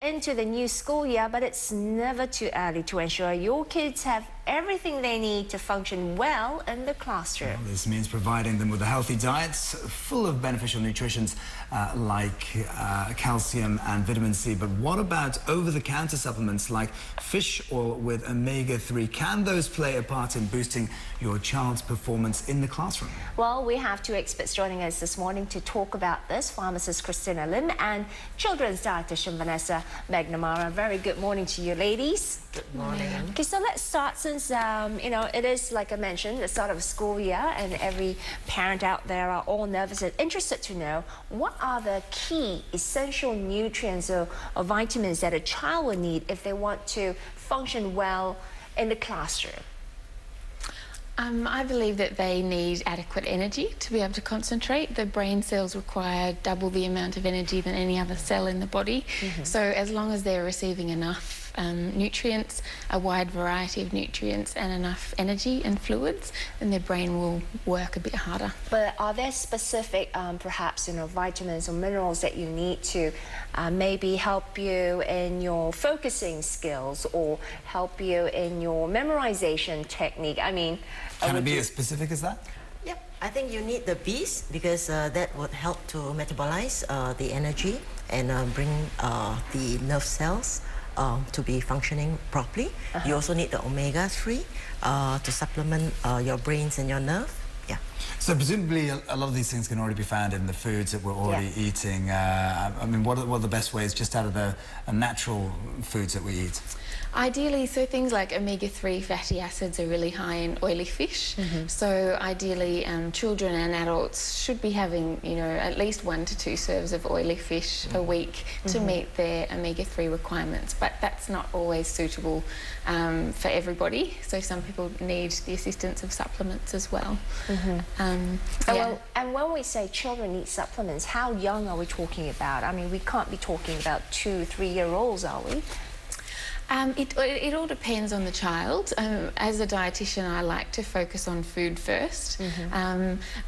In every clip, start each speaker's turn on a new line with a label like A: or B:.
A: Into the new school year, but it's never too early to ensure your kids have everything they need to function well in the classroom.
B: Well, this means providing them with a healthy diet full of beneficial nutrients like calcium and vitamin C. But what about over-the-counter supplements like fish oil with omega-3? Can those play a part in boosting your child's performance in the classroom?
A: Well, we have two experts joining us this morning to talk about this, pharmacist Christina Lim and children's dietitian Vanessa McNamara. Very good morning to you, ladies.
C: Good morning.
A: Okay, so let's start since, you know, it is, like I mentioned, the start of school year and every parent out there are all nervous and interested to know what are the key essential nutrients or vitamins that a child will need if they want to function well in the classroom.
C: I believe that they need adequate energy to be able to concentrate. The brain cells require double the amount of energy than any other cell in the body. So as long as they're receiving enough nutrients, a wide variety of nutrients and enough energy and fluids, then their brain will work a bit harder.
A: But are there specific, perhaps, you know, vitamins or minerals that you need to maybe help you in your focusing skills or help you in your memorization technique? I mean,
B: can it be as specific as that?
D: Yep, I think you need the Bs because that would help to metabolize the energy and bring the nerve cells to be functioning properly. You also need the omega-3 to supplement your brains and your nerve. Yeah.
B: So presumably a lot of these things can already be found in the foods that we're already eating. I mean, what are the best ways just out of the natural foods that we eat?
C: Ideally, so things like omega-3 fatty acids are really high in oily fish. So ideally, children and adults should be having, you know, at least 1 to 2 serves of oily fish a week to meet their omega-3 requirements. But that's not always suitable for everybody. So some people need the assistance of supplements as well.
A: And when we say children need supplements, how young are we talking about? I mean, we can't be talking about 2 or 3-year-olds, are we?
C: It all depends on the child. As a dietitian, I like to focus on food first.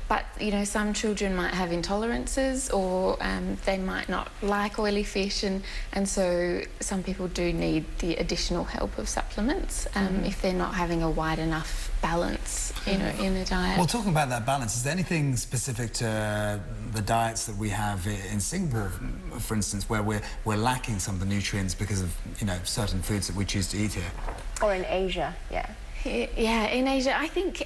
C: But, you know, some children might have intolerances or they might not like oily fish, and so some people do need the additional help of supplements if they're not having a wide enough balance, you know, in the diet.
B: Well, talking about that balance, is there anything specific to the diets that we have in Singapore, for instance, where we're lacking some of the nutrients because of, you know, certain foods that we choose to eat here?
A: Or in Asia, yeah.
C: Yeah, in Asia, I think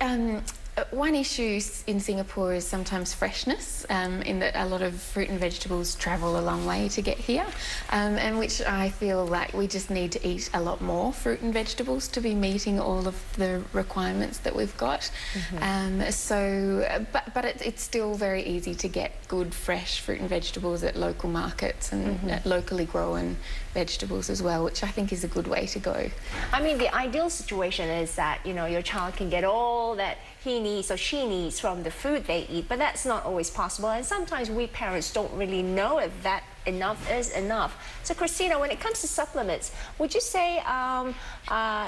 C: one issue in Singapore is sometimes freshness, in that a lot of fruit and vegetables travel a long way to get here, and which I feel like we just need to eat a lot more fruit and vegetables to be meeting all of the requirements that we've got. But it's still very easy to get good fresh fruit and vegetables at local markets and at locally grown vegetables as well, which I think is a good way to go.
A: I mean, the ideal situation is that, you know, your child can get all that he needs or she needs from the food they eat, but that's not always possible, and sometimes we parents don't really know if that enough is enough. So Christina, when it comes to supplements, would you say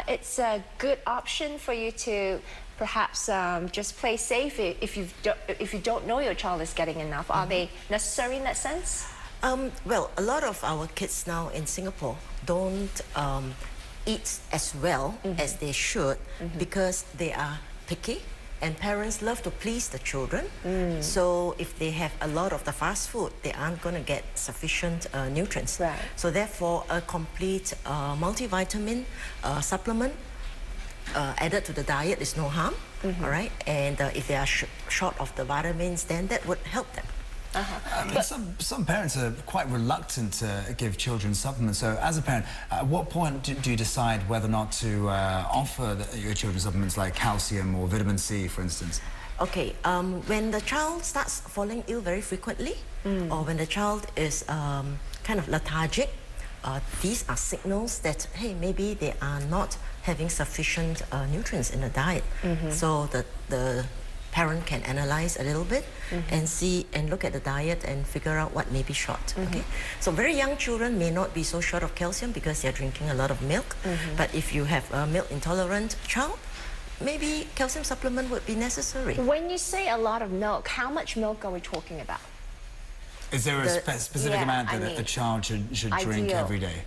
A: it's a good option for you to perhaps just play safe if you don't know your child is getting enough? Are they necessary in that sense?
D: Well, a lot of our kids now in Singapore don't eat as well as they should because they are picky, and parents love to please the children. So if they have a lot of the fast food, they aren't going to get sufficient nutrients. So therefore, a complete multivitamin supplement added to the diet is no harm, all right? And if they are short of the vitamins, then that would help them.
B: I mean, some parents are quite reluctant to give children supplements. So as a parent, at what point do you decide whether or not to offer your children supplements like calcium or vitamin C, for instance?
D: Okay, when the child starts falling ill very frequently, or when the child is kind of lethargic, these are signals that, hey, maybe they are not having sufficient nutrients in the diet. So the parent can analyze a little bit and see and look at the diet and figure out what may be short. Okay, so very young children may not be so short of calcium because they're drinking a lot of milk. But if you have a milk intolerant child, maybe calcium supplement would be necessary.
A: When you say a lot of milk, how much milk are we talking about?
B: Is there a specific amount that a child should drink every day?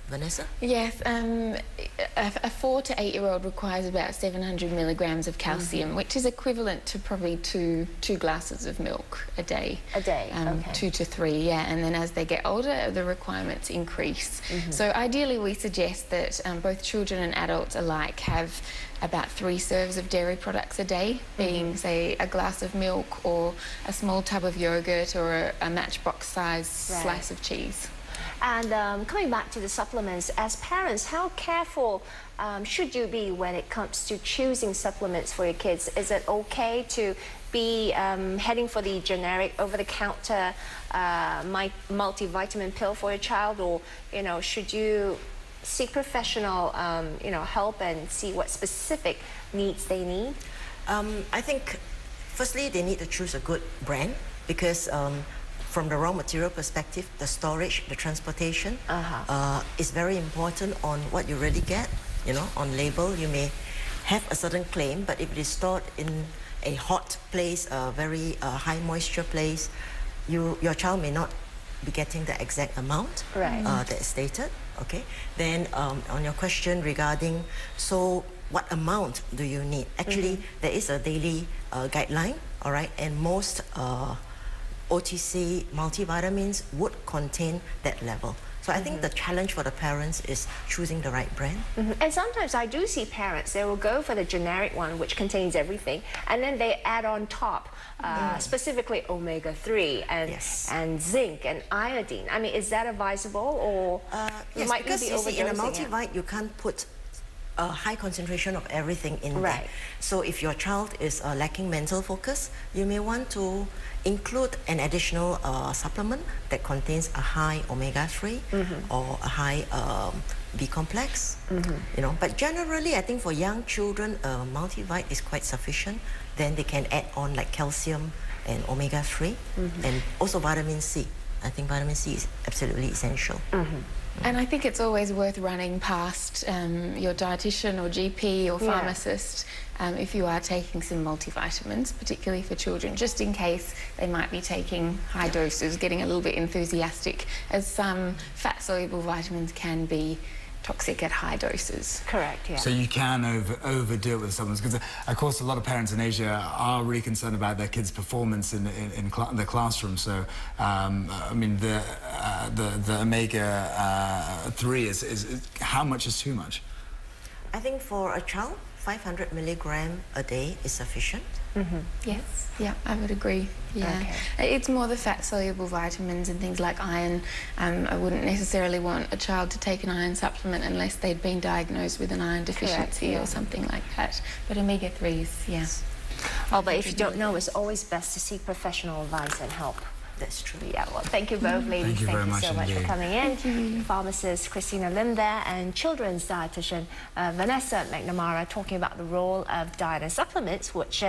D: Vanessa?
C: Yes, a 4 to 8 year old requires about 700 milligrams of calcium, which is equivalent to probably two glasses of milk a day.
A: A day, okay.
C: 2 to 3, yeah, and then as they get older, the requirements increase. So ideally we suggest that both children and adults alike have about 3 serves of dairy products a day, being, say, a glass of milk or a small tub of yogurt or a matchbox-sized slice of cheese.
A: And coming back to the supplements, as parents, how careful should you be when it comes to choosing supplements for your kids? Is it okay to be heading for the generic over-the-counter multivitamin pill for your child, or should you seek professional help and see what specific needs they need?
D: I think firstly they need to choose a good brand, because from the raw material perspective, the storage, the transportation is very important on what you really get. On label, you may have a certain claim, but if it is stored in a hot place, a very high moisture place, your child may not be getting the exact amount that is stated. Okay. Then on your question regarding, so what amount do you need? Actually, there is a daily guideline, all right, and most OTC multivitamins would contain that level. So I think the challenge for the parents is choosing the right brand.
A: And sometimes I do see parents, they will go for the generic one, which contains everything, and then they add on top specifically omega-3 and zinc and iodine. I mean, is that advisable, or
D: yes,
A: might
D: because
A: be
D: you see, in a
A: overdosing
D: multivite, you can't put a high concentration of everything in there. So if your child is lacking mental focus, you may want to include an additional supplement that contains a high omega-3 or a high B complex. But generally, I think for young children, multivite is quite sufficient. Then they can add on like calcium and omega-3 and also vitamin C. I think vitamin C is absolutely essential.
C: And I think it's always worth running past your dietitian or GP or pharmacist if you are taking some multivitamins, particularly for children, just in case they might be taking high doses, getting a little bit enthusiastic, as some fat-soluble vitamins can be toxic at high doses.
A: Correct, yeah.
B: So you can overdo it with supplements, because of course a lot of parents in Asia are really concerned about their kids' performance in the classroom. So I mean, the omega-3 is how much is too much?
D: I think for a child, 500 milligram a day is sufficient.
C: Yes, yeah, I would agree. Yeah, it's more the fat-soluble vitamins and things like iron. I wouldn't necessarily want a child to take an iron supplement unless they'd been diagnosed with an iron deficiency or something like that. But omega-3s, yes.
A: Oh, but if you don't know, it's always best to seek professional advice and help.
D: That's true.
A: Yeah, well, thank you both, ladies.
B: Thank you
A: so much for coming in.
C: Thank you.
A: Pharmacist Christina Lim there, and children's dietitian Vanessa McNamara, talking about the role of diet and supplements, which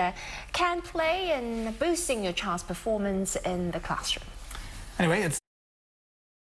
A: can play in boosting your child's performance in the classroom.
B: Anyway, it's